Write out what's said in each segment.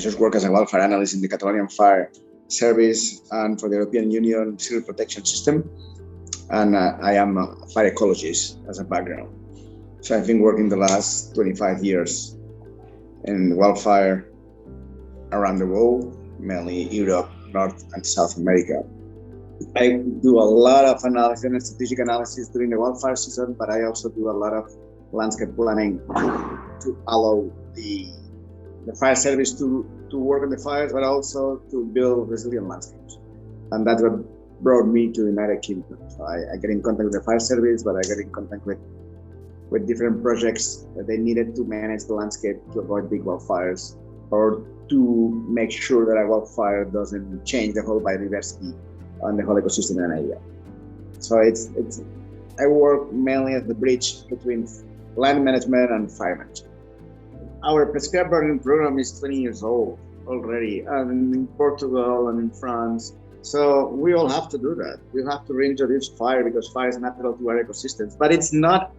just work as a wildfire analyst in the Catalonian Fire Service and for the European Union Civil Protection System. And I am a fire ecologist as a background. So I've been working the last 25 years in wildfire around the world, mainly Europe, North and South America. I do a lot of analysis and strategic analysis during the wildfire season, but I also do a lot of landscape planning to allow the fire service to work on the fires, but also to build resilient landscapes. And that's what brought me to the United Kingdom. So I get in contact with the fire service, but I get in contact with different projects that they needed to manage the landscape to avoid big wildfires or to make sure that a wildfire doesn't change the whole biodiversity and the whole ecosystem in an area. So I work mainly at the bridge between land management and fire management. Our prescribed burning program is 20 years old already, and in Portugal and in France. So we all have to do that. We have to reintroduce fire because fire is natural to our ecosystems, but it's not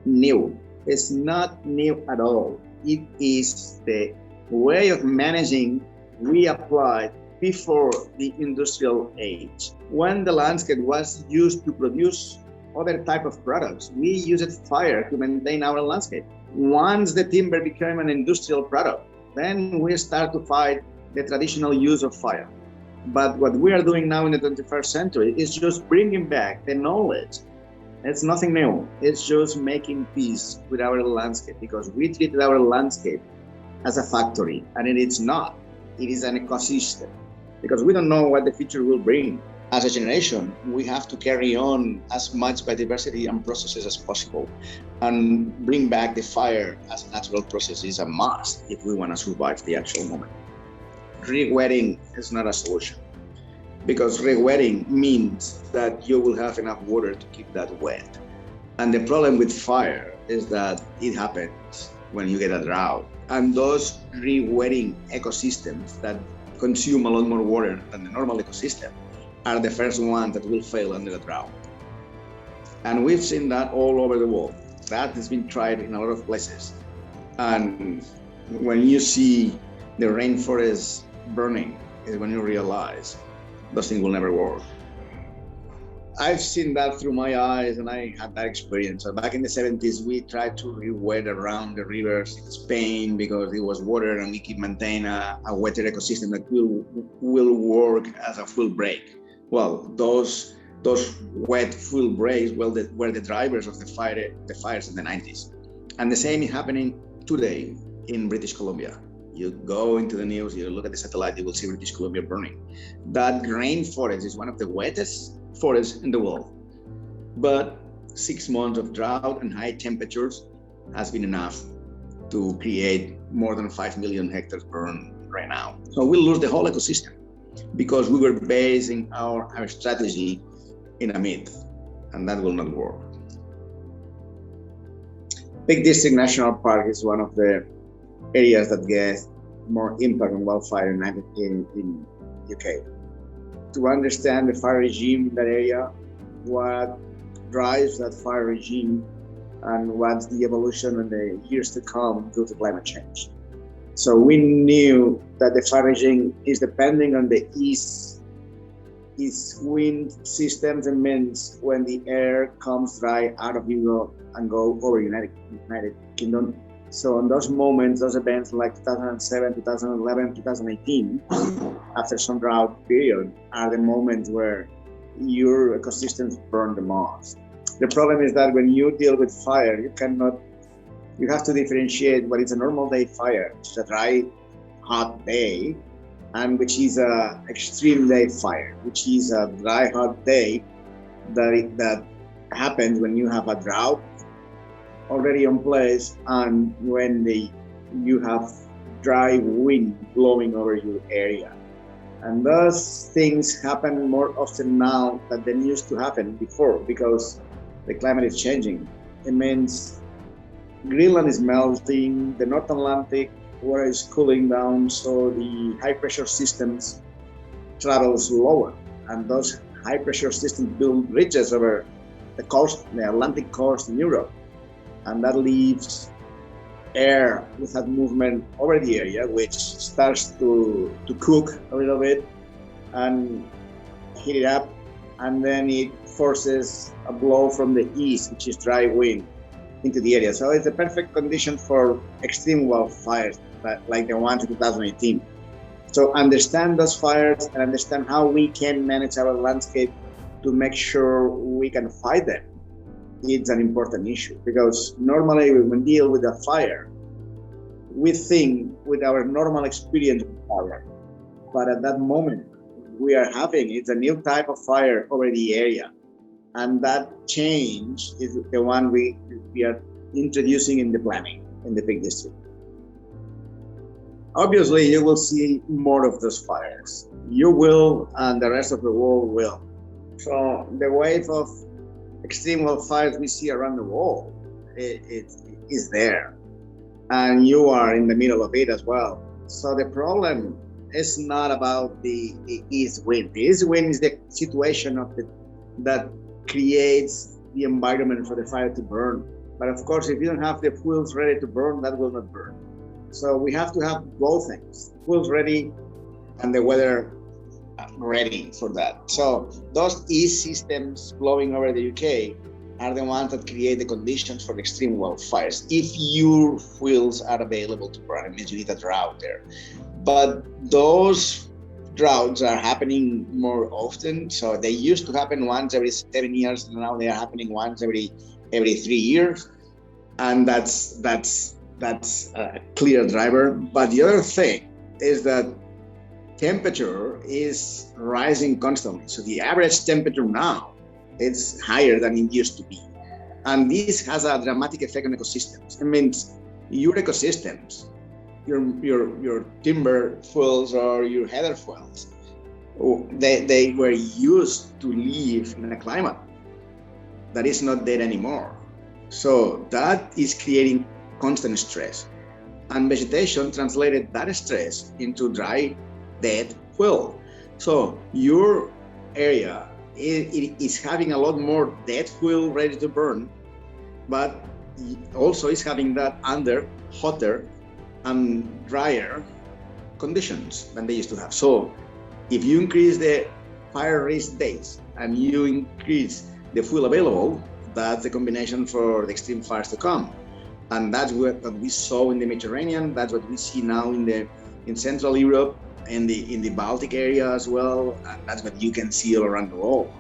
new. It's not new at all. It is the way of managing we applied before the industrial age. When the landscape was used to produce other type of products, we used fire to maintain our landscape. Once the timber became an industrial product, then we start to fight the traditional use of fire. But what we are doing now in the 21st century is just bringing back the knowledge. It's nothing new. It's just making peace with our landscape, because we treated our landscape as a factory, and it is not. It is an ecosystem, because we don't know what the future will bring. As a generation, we have to carry on as much biodiversity and processes as possible, and bring back the fire as a natural process is a must if we want to survive the actual moment. Re-wetting is not a solution, because re-wetting means that you will have enough water to keep that wet. And the problem with fire is that it happens when you get a drought. And those re-wetting ecosystems that consume a lot more water than the normal ecosystem are the first ones that will fail under the drought. And we've seen that all over the world. That has been tried in a lot of places. And when you see the rainforest burning is when you realize those things will never work. I've seen that through my eyes, and I had that experience. So back in the 70s, we tried to re-wet around the rivers in Spain because it was water, and we keep maintain a wetter ecosystem that will work as a full break. Well, those wet full breaks were the drivers of the fires in the 90s. And the same is happening today in British Columbia. You go into the news, you look at the satellite, you will see British Columbia burning. That rainforest is one of the wettest forests in the world. But 6 months of drought and high temperatures has been enough to create more than 5 million hectares burned right now. So we'll lose the whole ecosystem because we were basing our strategy in a myth, and that will not work. Peak District National Park is one of the areas that get more impact on wildfire in UK. To understand the fire regime in that area, what drives that fire regime, and what's the evolution in the years to come due to climate change. So we knew that the fire regime is depending on the east wind systems, and means when the air comes dry out of Europe and go over United Kingdom. So in those moments, those events like 2007, 2011, 2018, after some drought period, are the moments where your ecosystems burn the most. The problem is that when you deal with fire, you have to differentiate what is a normal day fire, which is a dry, hot day, and which is a extreme day fire, which is a dry, hot day that happens when you have a drought already in place, and when you have dry wind blowing over your area. And those things happen more often now than they used to happen before, because the climate is changing. It means Greenland is melting, the North Atlantic water is cooling down, so the high pressure systems travel slower, and those high pressure systems build ridges over the coast, the Atlantic coast in Europe. And that leaves air without movement over the area, which starts to cook a little bit and heat it up, and then it forces a blow from the east, which is dry wind, into the area. So it's a perfect condition for extreme wildfires, like the one in 2018. So understand those fires and understand how we can manage our landscape to make sure we can fight them. It's an important issue, because normally when we deal with a fire, we think with our normal experience with fire, but at that moment we are having, it's a new type of fire over the area. And that change is the one we are introducing in the planning in the Peak District. Obviously, you will see more of those fires. You will, and the rest of the world will. So the wave of extreme wildfires we see around the world, it is there. And you are in the middle of it as well. So the problem is not about the east wind. The east wind is the situation of that creates the environment for the fire to burn. But of course, if you don't have the fuels ready to burn, that will not burn. So we have to have both things, fuels ready and the weather ready for that. So those east systems blowing over the UK are the ones that create the conditions for extreme wildfires. If your fuels are available to burn, it means you need a drought there. But those droughts are happening more often. So they used to happen once every 7 years, and now they are happening once every 3 years. And that's a clear driver. But the other thing is that temperature is rising constantly. So the average temperature now is higher than it used to be. And this has a dramatic effect on ecosystems. It means your ecosystems, your timber fuels or your heather fuels, they were used to live in a climate that is not there anymore. So that is creating constant stress. And vegetation translated that stress into dry, dead fuel. So your area it is having a lot more dead fuel ready to burn, but also is having that under hotter and drier conditions than they used to have. So if you increase the fire risk days and you increase the fuel available, that's the combination for the extreme fires to come. And that's what we saw in the Mediterranean. That's what we see now in Central Europe, in the Baltic area as well. And that's what you can see all around the world.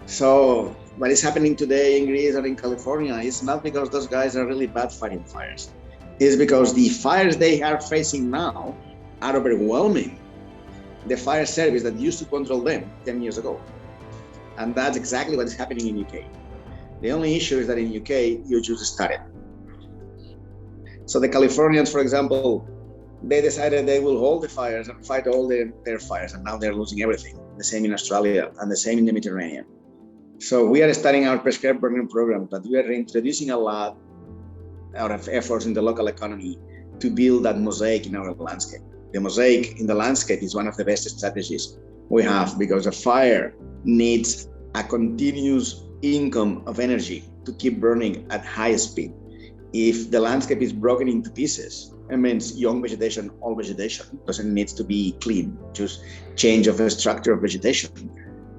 So what is happening today in Greece or in California is not because those guys are really bad fighting fires. It's because the fires they are facing now are overwhelming the fire service that used to control them 10 years ago. And that's exactly what is happening in UK. The only issue is that in UK, you just started. So the Californians, for example, they decided they will hold the fires and fight all their fires, and now they're losing everything. The same in Australia and the same in the Mediterranean. So we are starting our prescribed burning program, but we are introducing a lot of efforts in the local economy to build that mosaic in our landscape. The mosaic in the landscape is one of the best strategies we have, because a fire needs a continuous income of energy to keep burning at high speed. If the landscape is broken into pieces, it means young vegetation, old vegetation, doesn't need to be clean, just change of the structure of vegetation.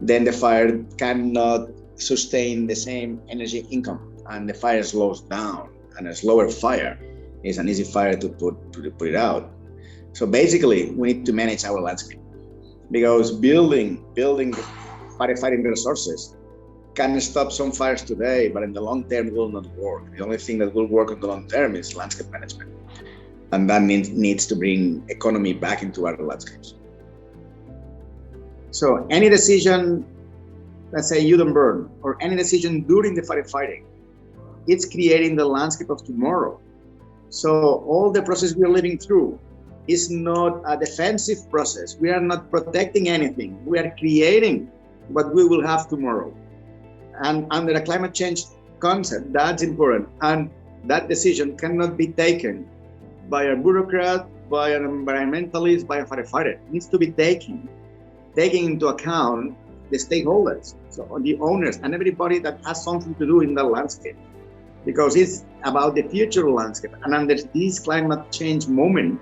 Then the fire cannot sustain the same energy income, and the fire slows down. And a slower fire is an easy fire to put it out. So basically, we need to manage our landscape, because building firefighting resources can stop some fires today, but in the long term, it will not work. The only thing that will work in the long term is landscape management. And that needs to bring economy back into our landscapes. So any decision, let's say you don't burn, or any decision during the firefighting, it's creating the landscape of tomorrow. So all the process we are living through is not a defensive process. We are not protecting anything. We are creating what we will have tomorrow. And under a climate change concept, that's important. And that decision cannot be taken by a bureaucrat, by an environmentalist, by a firefighter. It needs to be taking into account the stakeholders, so the owners and everybody that has something to do in the landscape. because it's about the future landscape. And under this climate change moment,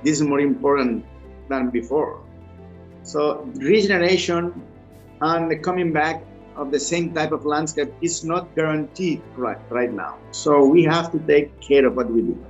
this is more important than before. So regeneration and the coming back of the same type of landscape is not guaranteed right now. So we have to take care of what we do.